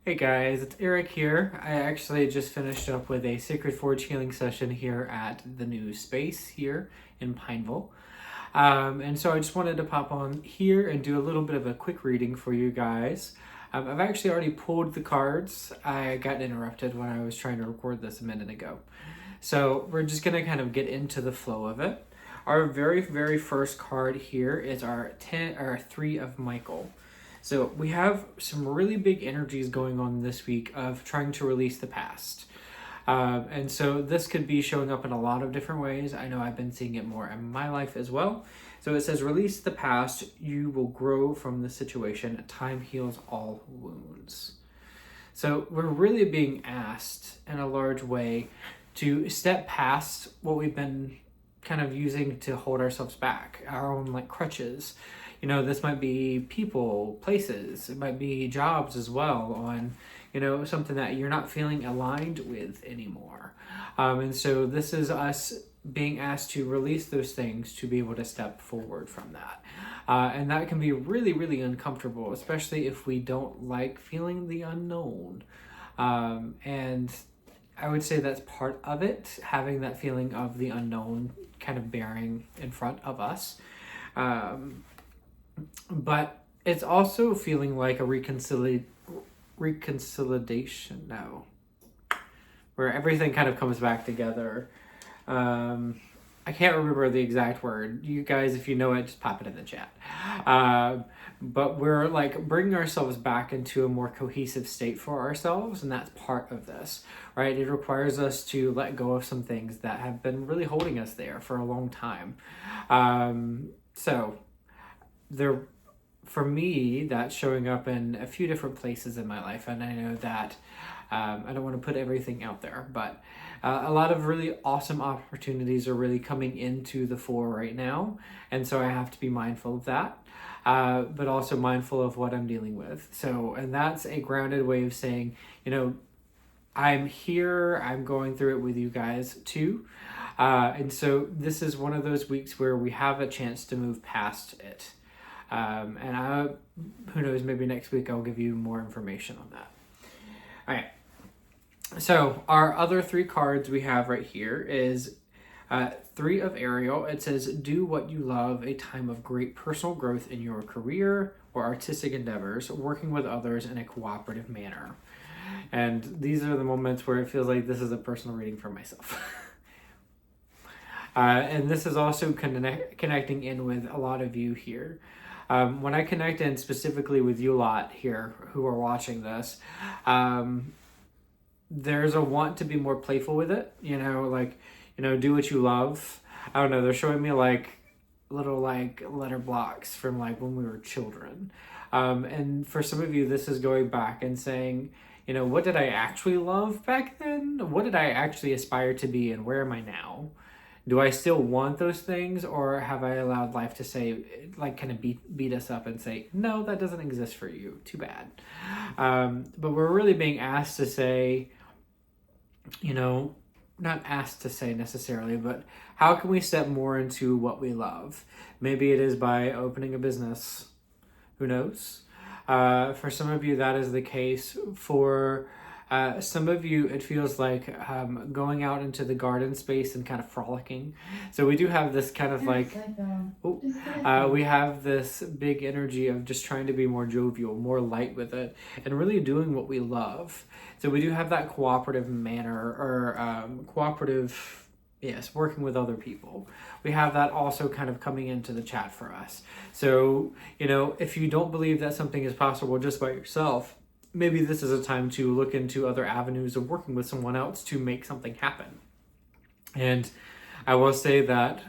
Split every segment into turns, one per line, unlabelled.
Hey guys, it's Eric here. I actually just finished up with a Sacred Forge healing session here at the new space here in Pineville. And so I just wanted to pop on here and do a little bit of a quick reading for you guys. I've actually already pulled the cards. I got interrupted when I was trying to record this a minute ago. So we're just going to kind of get into the flow of it. Our very first card here is our 3 of Michael. So we have some really big energies going on this week of trying to release the past. And so this could be showing up in a lot of different ways. I know I've been seeing it more in my life as well. So it says, release the past, you will grow from the situation. Time heals all wounds. So we're really being asked in a large way to step past what we've been kind of using to hold ourselves back, our own like crutches. You know, this might be people, places, it might be jobs as well, on, you know, something that you're not feeling aligned with anymore. And so this is us being asked to release those things to be able to step forward from that. And that can be really uncomfortable, especially if we don't like feeling the unknown. And I would say that's part of it, having that feeling of the unknown kind of bearing in front of us. But it's also feeling like a reconciliation now, where everything kind of comes back together. I can't remember the exact word. You guys, if you know it, just pop it in the chat. But we're like bringing ourselves back into a more cohesive state for ourselves, and that's part of this, right? It requires us to let go of some things that have been really holding us there for a long time. So there, for me, that's showing up in a few different places in my life, and I know that I don't want to put everything out there, but a lot of really awesome opportunities are really coming into the fore right now, and so I have to be mindful of that, but also mindful of what I'm dealing with. So, and that's a grounded way of saying, you know, I'm here, I'm going through it with you guys too. And so this is one of those weeks where we have a chance to move past it. And who knows, maybe next week I'll give you more information on that. All right. So our other 3 cards we have right here is 3 of Ariel. It says, do what you love, a time of great personal growth in your career or artistic endeavors, working with others in a cooperative manner. And these are the moments where it feels like this is a personal reading for myself. And this is also connecting in with a lot of you here. When I connect in specifically with you lot here who are watching this, there's a want to be more playful with it, you know, like, you know, do what you love. I don't know, they're showing me like little like letter blocks from like when we were children. And for some of you, this is going back and saying, you know, what did I actually love back then? What did I actually aspire to be, and where am I now? Do I still want those things, or have I allowed life to say, like, kind of beat us up and say, no, that doesn't exist for you. Too bad. But we're really being asked to say, you know, not asked to say necessarily, but how can we step more into what we love? Maybe it is by opening a business. Who knows? For some of you, that is the case. For some of you, it feels like going out into the garden space and kind of frolicking. So we do have this kind of like, we have this big energy of just trying to be more jovial, more light with it, and really doing what we love. So we do have that cooperative manner, or yes, working with other people. We have that also kind of coming into the chat for us. So, you know, if you don't believe that something is possible just by yourself, maybe this is a time to look into other avenues of working with someone else to make something happen. And I will say that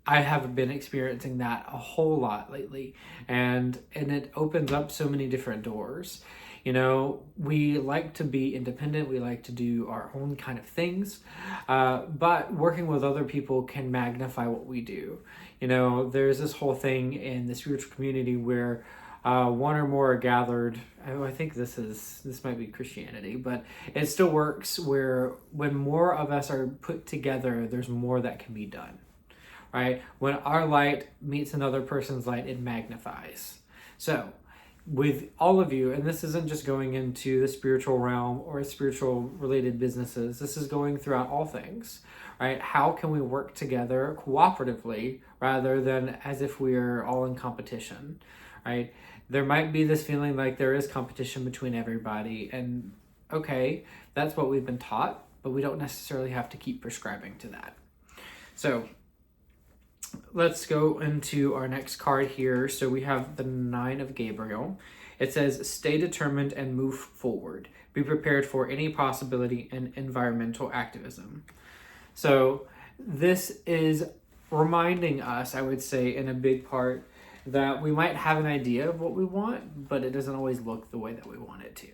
I have been experiencing that a whole lot lately, and it opens up so many different doors. You know, we like to be independent. We like to do our own kind of things, but working with other people can magnify what we do. You know, there's this whole thing in the spiritual community where one or more are gathered. I think this might be Christianity, but it still works where when more of us are put together, there's more that can be done, right? When our light meets another person's light, it magnifies. So with all of you, and this isn't just going into the spiritual realm or spiritual related businesses, this is going throughout all things, right? How can we work together cooperatively rather than as if we're all in competition, right? There might be this feeling like there is competition between everybody, and okay, that's what we've been taught, but we don't necessarily have to keep prescribing to that. So let's go into our next card here. So we have the Nine of Gabriel. It says, stay determined and move forward. Be prepared for any possibility in environmental activism. So this is reminding us, I would say, in a big part, that we might have an idea of what we want, but it doesn't always look the way that we want it to.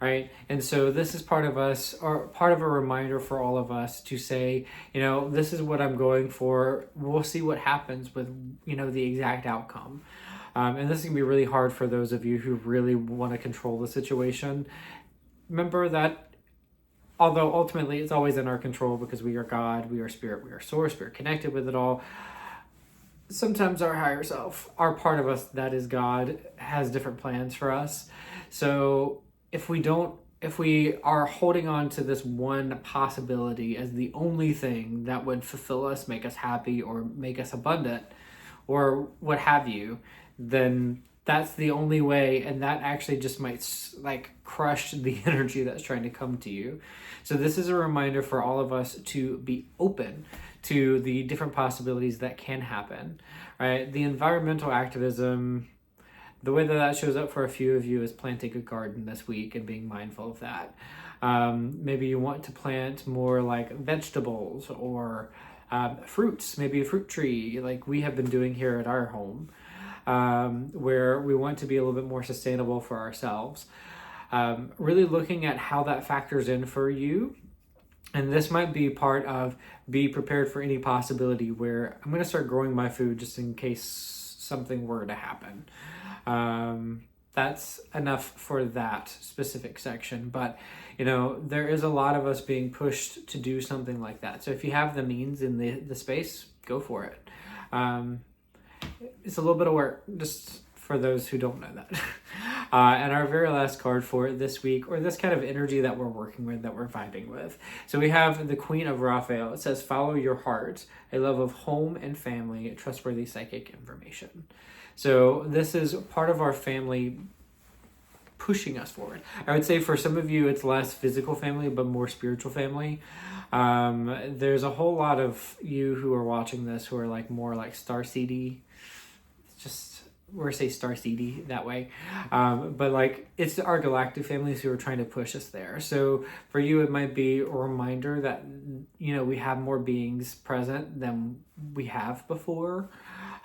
Right. And so this is part of us, or part of a reminder for all of us to say, this is what I'm going for. We'll see what happens with, the exact outcome. And this is going to be really hard for those of you who really want to control the situation. Remember that although ultimately it's always in our control because we are God, we are spirit, we are source, we're connected with it all. Sometimes our higher self, our part of us that is God, has different plans for us. So if we are holding on to this one possibility as the only thing that would fulfill us, make us happy, or make us abundant, or what have you, then that's the only way, and that actually just might crush the energy that's trying to come to you. So this is a reminder for all of us to be open to the different possibilities that can happen, right? The environmental activism, the way that shows up for a few of you is planting a garden this week and being mindful of that. Maybe you want to plant more like vegetables or fruits, maybe a fruit tree like we have been doing here at our home, where we want to be a little bit more sustainable for ourselves. Really looking at how that factors in for you. And this might be part of be prepared for any possibility where I'm going to start growing my food just in case something were to happen. That's enough for that specific section, but there is a lot of us being pushed to do something like that. So if you have the means in the space, go for it. It's a little bit of work, just for those who don't know that. And our very last card for this week, or this kind of energy that we're working with, that we're vibing with. So we have the Queen of Raphael. It says, follow your heart, a love of home and family, trustworthy psychic information. So this is part of our family pushing us forward. I would say for some of you, it's less physical family, but more spiritual family. There's a whole lot of you who are watching this who are more like starseedy. We're say starseedy that way. But it's our galactic families who are trying to push us there. So for you, it might be a reminder that, we have more beings present than we have before.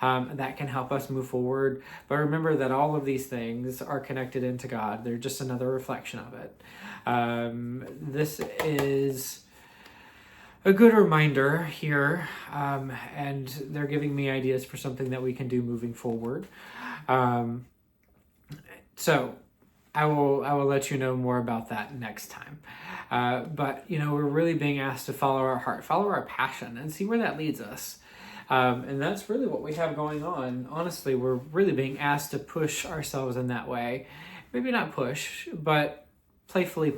That can help us move forward. But remember that all of these things are connected into God. They're just another reflection of it. This is a good reminder here, and they're giving me ideas for something that we can do moving forward. So I will let you know more about that next time. But we're really being asked to follow our heart, follow our passion, and see where that leads us. And that's really what we have going on. Honestly, we're really being asked to push ourselves in that way. Maybe not push, but playfully,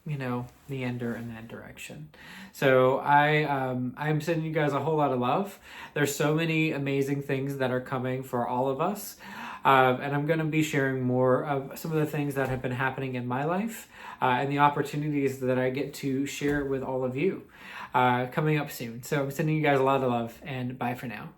meander in that direction. So I'm sending you guys a whole lot of love. There's so many amazing things that are coming for all of us. And I'm going to be sharing more of some of the things that have been happening in my life and the opportunities that I get to share with all of you coming up soon. So I'm sending you guys a lot of love, and bye for now.